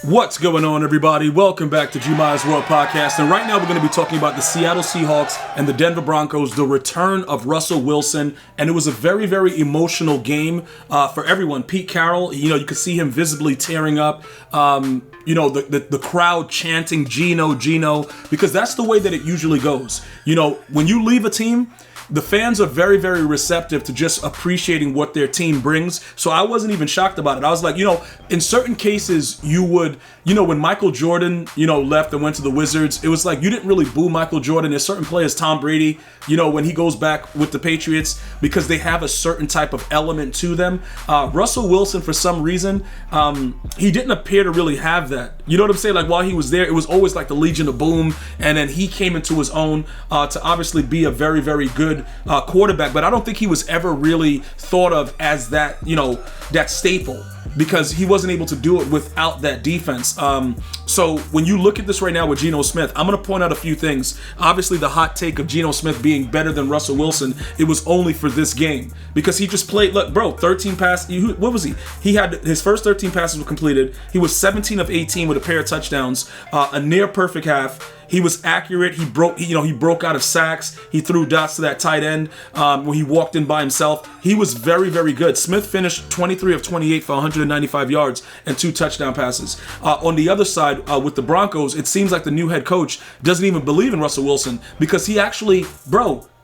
What's going on, everybody? Welcome back to Juma's World Podcast. And right now we're going to be talking about the Seattle Seahawks and the Denver Broncos, the return of Russell Wilson. And it was a very, very emotional game for everyone. Pete Carroll, you could see him visibly tearing up. The crowd chanting Geno, Geno, because that's the way that it usually goes. When you leave a team, the fans are very, very receptive to just appreciating what their team brings. So I wasn't even shocked about it. I was like, in certain cases, you would, when Michael Jordan, left and went to the Wizards, it was like you didn't really boo Michael Jordan. There's certain players, Tom Brady, when he goes back with the Patriots, because they have a certain type of element to them. Russell Wilson, for some reason, he didn't appear to really have that. You know what I'm saying? Like, while he was there, it was always like the Legion of Boom. And then he came into his own to obviously be a very, very good quarterback, but I don't think he was ever really thought of as that, that staple, because he wasn't able to do it without that defense. So when you look at this right now with Geno Smith, I'm going to point out a few things. Obviously, the hot take of Geno Smith being better than Russell Wilson, it was only for this game, because he just played, 13 passes. What was he? He had his first 13 passes were completed. He was 17 of 18 with a pair of touchdowns, a near perfect half. He was accurate. He broke out of sacks. He threw dots to that tight end when he walked in by himself. He was very, very good. Smith finished 23 of 28 for 195 yards and 2 touchdown passes. On the other side, with the Broncos, it seems like the new head coach doesn't even believe in Russell Wilson, because he actually,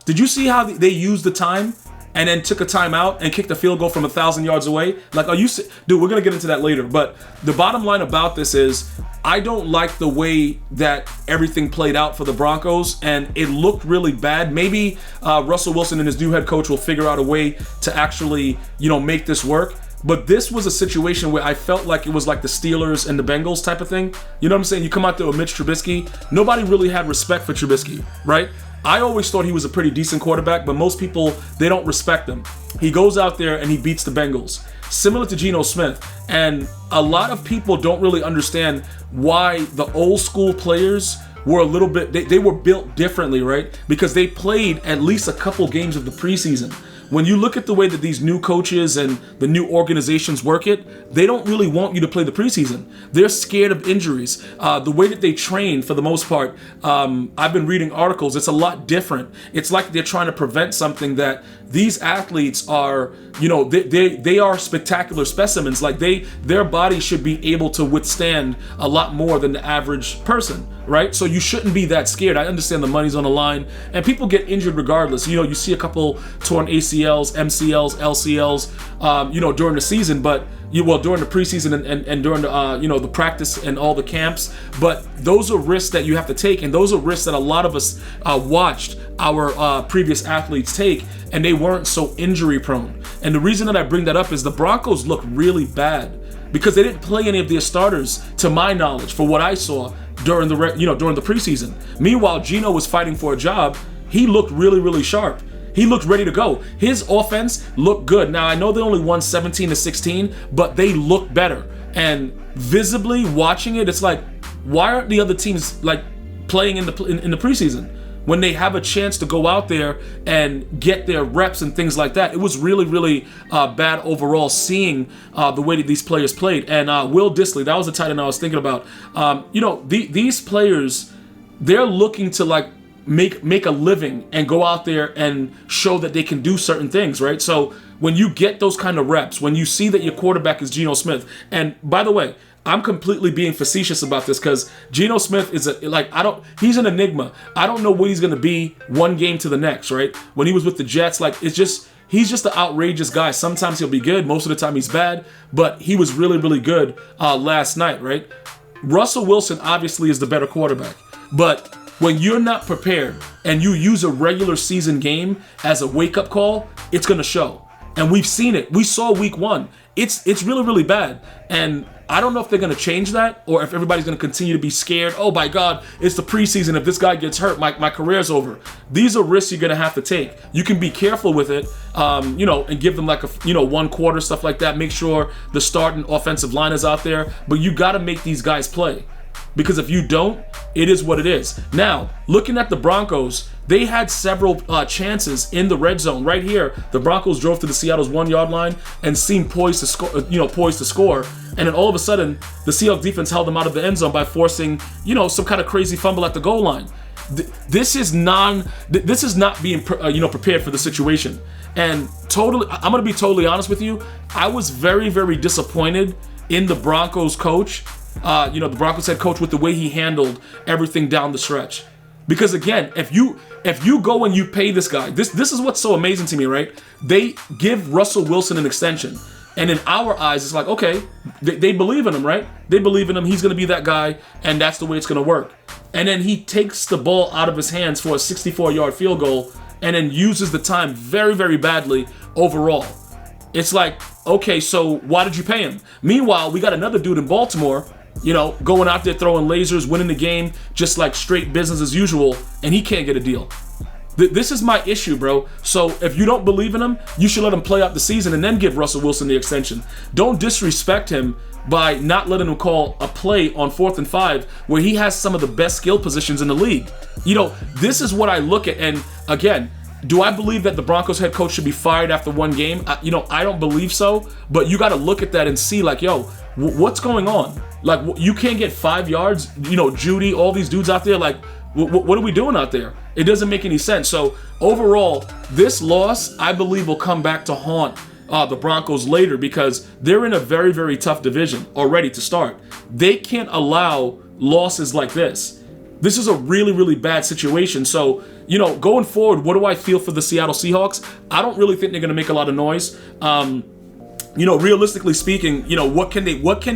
did you see how they used the time and then took a timeout and kicked a field goal from 1,000 yards away? Dude, we're going to get into that later. But the bottom line about this is, I don't like the way that everything played out for the Broncos, and it looked really bad. Maybe Russell Wilson and his new head coach will figure out a way to actually, make this work. But this was a situation where I felt like it was like the Steelers and the Bengals type of thing. You know what I'm saying? You come out there with Mitch Trubisky. Nobody really had respect for Trubisky, right? I always thought he was a pretty decent quarterback, but most people, they don't respect him. He goes out there and he beats the Bengals, similar to Geno Smith. And a lot of people don't really understand why the old school players were a little bit, they were built differently, right? Because they played at least a couple games of the preseason. When you look at the way that these new coaches and the new organizations work it, they don't really want you to play the preseason. They're scared of injuries. The way that they train, for the most part, I've been reading articles, it's a lot different. It's like they're trying to prevent something that these athletes are, they are spectacular specimens. Like their body should be able to withstand a lot more than the average person, right? So you shouldn't be that scared. I understand the money's on the line and people get injured regardless. You see a couple torn ACLs, MCLs, LCLs, during the season, but during the preseason and during the the practice and all the camps. But those are risks that you have to take, and those are risks that a lot of us watched our previous athletes take, and they weren't so injury prone. And the reason that I bring that up is the Broncos look really bad because they didn't play any of their starters, to my knowledge, for what I saw during the during the preseason. Meanwhile, Geno was fighting for a job. He looked really, really sharp. He looked ready to go. His offense looked good. Now, I know they only won 17-16, but they looked better. And visibly watching it, it's like, why aren't the other teams playing in the preseason when they have a chance to go out there and get their reps and things like that? It was really, really bad overall seeing the way that these players played. And Will Dissly, that was the tight end I was thinking about. These players, they're looking to make a living and go out there and show that they can do certain things, right? So when you get those kind of reps, when you see that your quarterback is Geno Smith, and by the way, I'm completely being facetious about this because Geno Smith is he's an enigma. I don't know what he's going to be one game to the next, right? When he was with the Jets, he's just an outrageous guy. Sometimes he'll be good, most of the time he's bad, but he was really, really good last night, right? Russell Wilson obviously is the better quarterback, but when you're not prepared and you use a regular season game as a wake-up call, it's going to show. And we've seen it. We saw week 1. It's really, really bad. And I don't know if they're going to change that or if everybody's going to continue to be scared. Oh, my God, it's the preseason. If this guy gets hurt, my career's over. These are risks you're going to have to take. You can be careful with it, and give them one quarter, stuff like that. Make sure the starting offensive line is out there. But you got to make these guys play. because if you don't, it is what it is. Now, looking at the Broncos, they had several chances in the red zone. Right here, the Broncos drove to the Seattle's 1 yard line and seemed poised to score. And then all of a sudden, the Seahawks defense held them out of the end zone by forcing, some kind of crazy fumble at the goal line. This is not being prepared for the situation. And I'm going to be totally honest with you. I was very, very disappointed in the Broncos coach, the Broncos head coach, with the way he handled everything down the stretch. Because again, if you go and you pay this guy, this is what's so amazing to me, right? They give Russell Wilson an extension. And in our eyes, it's like, okay, they believe in him, right? They believe in him. He's going to be that guy, and that's the way it's going to work. And then he takes the ball out of his hands for a 64-yard field goal and then uses the time very, very badly overall. It's like, okay, so why did you pay him? Meanwhile, we got another dude in Baltimore, going out there throwing lasers, winning the game, just like straight business as usual, and he can't get a deal. This is my issue, bro. So if you don't believe in him, you should let him play out the season and then give Russell Wilson the extension. Don't disrespect him by not letting him call a play on 4th and 5 where he has some of the best skill positions in the league. This is what I look at. And again, do I believe that the Broncos head coach should be fired after one game? I don't believe so. But you got to look at that and see, like, what's going on? Like, you can't get 5 yards. Judy, all these dudes out there, like, what are we doing out there? It doesn't make any sense. So overall, this loss, I believe, will come back to haunt the Broncos later because they're in a very, very tough division already to start. They can't allow losses like this. This is a really, really bad situation. So, going forward, what do I feel for the Seattle Seahawks? I don't really think they're going to make a lot of noise. Realistically speaking, what can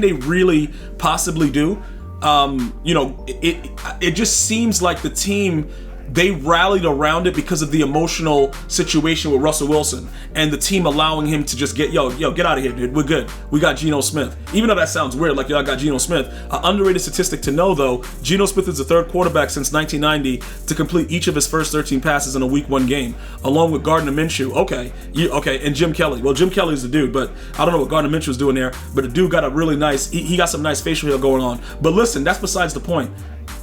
they really possibly do? It just seems like the team, they rallied around it because of the emotional situation with Russell Wilson and the team allowing him to just get out of here, dude. We're good. We got Geno Smith. Even though that sounds weird, like, I got Geno Smith. An underrated statistic to know, though, Geno Smith is the third quarterback since 1990 to complete each of his first 13 passes in a Week 1 game, along with Gardner Minshew. Okay, and Jim Kelly. Well, Jim Kelly's the dude, but I don't know what Gardner Minshew's doing there, but the dude got a really nice, he got some nice facial hair going on. But listen, that's besides the point.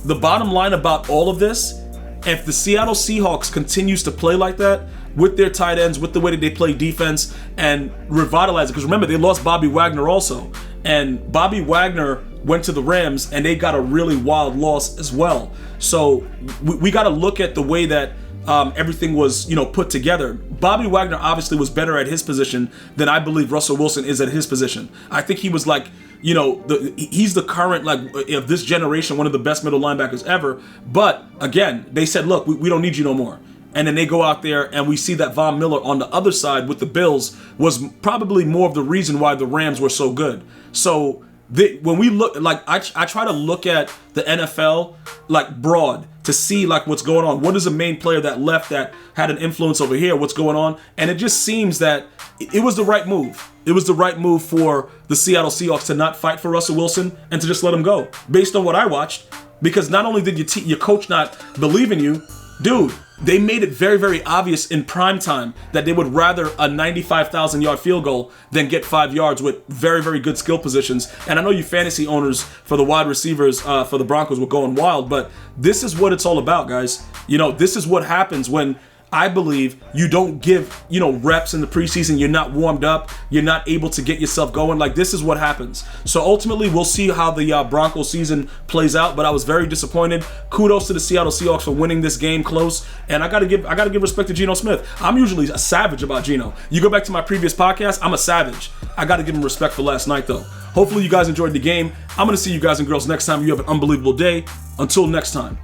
The bottom line about all of this, if the Seattle Seahawks continues to play like that, with their tight ends, with the way that they play defense, and revitalize it, because remember, they lost Bobby Wagner also. And Bobby Wagner went to the Rams, and they got a really wild loss as well. So we got to look at the way that everything was, put together. Bobby Wagner obviously was better at his position than I believe Russell Wilson is at his position. I think he was like, he's the current, like, of this generation, one of the best middle linebackers ever. But again, they said, look, we don't need you no more. And then they go out there and we see that Von Miller on the other side with the Bills was probably more of the reason why the Rams were so good. So when we look, like, I try to look at the NFL like broad to see like what's going on. What is the main player that left that had an influence over here? What's going on? And it just seems that it was the right move. It was the right move for the Seattle Seahawks to not fight for Russell Wilson and to just let him go based on what I watched. Because not only did your coach not believe in you, dude, they made it very, very obvious in prime time that they would rather a 95,000-yard field goal than get 5 yards with very, very good skill positions. And I know you fantasy owners for the wide receivers for the Broncos were going wild, but this is what it's all about, guys. This is what happens when I believe you don't give, reps in the preseason. You're not warmed up. You're not able to get yourself going. Like, this is what happens. So ultimately, we'll see how the Broncos season plays out. But I was very disappointed. Kudos to the Seattle Seahawks for winning this game close. And I gotta give respect to Geno Smith. I'm usually a savage about Geno. You go back to my previous podcast, I'm a savage. I gotta give him respect for last night, though. Hopefully, you guys enjoyed the game. I'm gonna see you guys and girls next time. You have an unbelievable day. Until next time,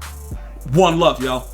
one love, y'all.